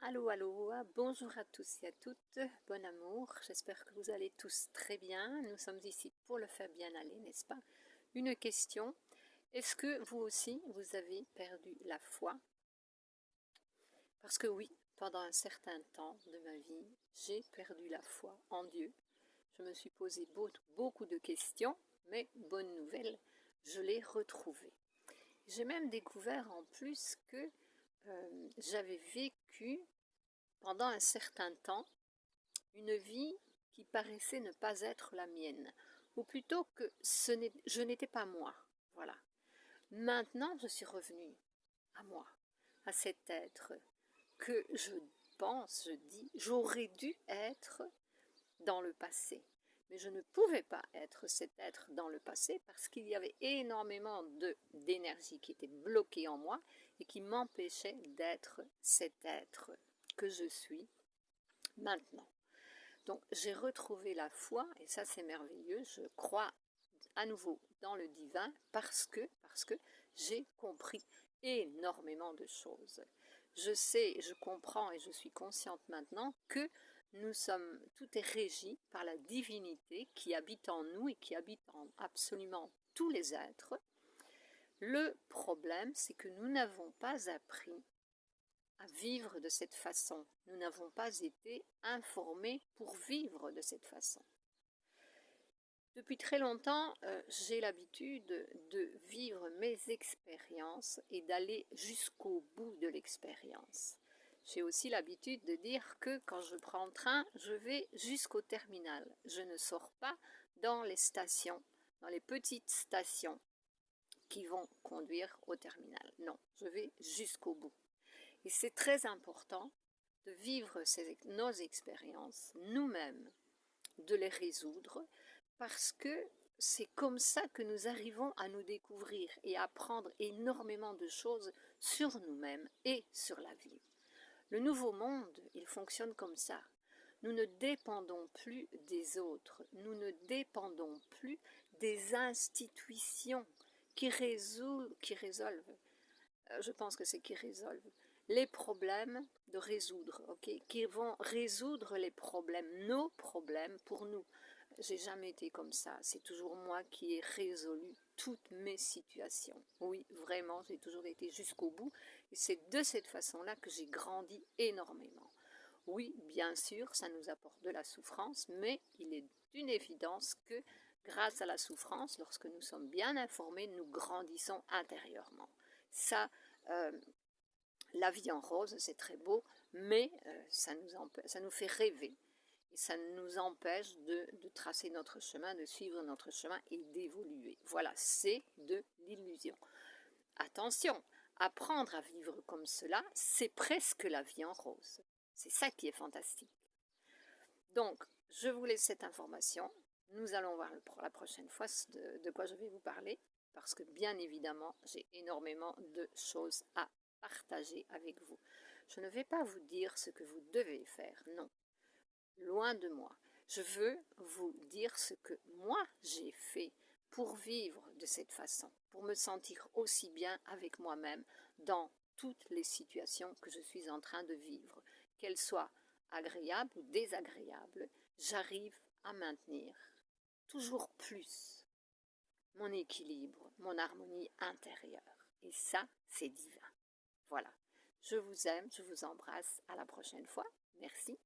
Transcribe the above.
Allô, allô, bonjour à tous et à toutes, bon amour, j'espère que vous allez tous très bien, nous sommes ici pour le faire bien aller, n'est-ce pas? Une question, est-ce que vous aussi, vous avez perdu la foi? Parce que oui, pendant un certain temps de ma vie, j'ai perdu la foi en Dieu. Je me suis posé beaucoup de questions, mais bonne nouvelle, je l'ai retrouvée. J'ai même découvert en plus que j'avais vécu pendant un certain temps une vie qui paraissait ne pas être la mienne, ou plutôt que je n'étais pas moi. Voilà. Maintenant, je suis revenue à moi, à cet être que je pense, je dis, j'aurais dû être dans le passé. Mais je ne pouvais pas être cet être dans le passé parce qu'il y avait énormément d'énergie qui était bloquée en moi et qui m'empêchait d'être cet être que je suis maintenant. Donc j'ai retrouvé la foi et ça c'est merveilleux. Je crois à nouveau dans le divin parce que j'ai compris énormément de choses. Je sais, je comprends et je suis consciente maintenant que tout est régi par la divinité qui habite en nous et qui habite en absolument tous les êtres. Le problème, c'est que nous n'avons pas appris à vivre de cette façon. Nous n'avons pas été informés pour vivre de cette façon. Depuis très longtemps, j'ai l'habitude de vivre mes expériences et d'aller jusqu'au bout de l'expérience. J'ai aussi l'habitude de dire que quand je prends le train, je vais jusqu'au terminal. Je ne sors pas dans les stations, dans les petites stations qui vont conduire au terminal. Non, je vais jusqu'au bout. Et c'est très important de vivre nos expériences nous-mêmes, de les résoudre, parce que c'est comme ça que nous arrivons à nous découvrir et à apprendre énormément de choses sur nous-mêmes et sur la vie. Le nouveau monde, il fonctionne comme ça. Nous ne dépendons plus des autres, nous ne dépendons plus des institutions qui résolvent, je pense que c'est qui résolvent les problèmes de résoudre, qui vont résoudre les problèmes, nos problèmes pour nous. J'ai jamais été comme ça, c'est toujours moi qui ai résolu toutes mes situations. Oui, vraiment, j'ai toujours été jusqu'au bout et c'est de cette façon-là que j'ai grandi énormément. Oui, bien sûr, ça nous apporte de la souffrance, mais il est d'une évidence que grâce à la souffrance, lorsque nous sommes bien informés, nous grandissons intérieurement. Ça, la vie en rose, c'est très beau, mais ça nous fait rêver. Et ça nous empêche de tracer notre chemin, de suivre notre chemin et d'évoluer. Voilà, c'est de l'illusion. Attention, apprendre à vivre comme cela, c'est presque la vie en rose. C'est ça qui est fantastique. Donc, je vous laisse cette information. Nous allons voir la prochaine fois de quoi je vais vous parler, parce que bien évidemment, j'ai énormément de choses à partager avec vous. Je ne vais pas vous dire ce que vous devez faire, non. Loin de moi. Je veux vous dire ce que moi j'ai fait pour vivre de cette façon, pour me sentir aussi bien avec moi-même dans toutes les situations que je suis en train de vivre, qu'elles soient agréables ou désagréables, j'arrive à maintenir toujours plus mon équilibre, mon harmonie intérieure. Et ça, c'est divin. Voilà. Je vous aime, je vous embrasse. À la prochaine fois. Merci.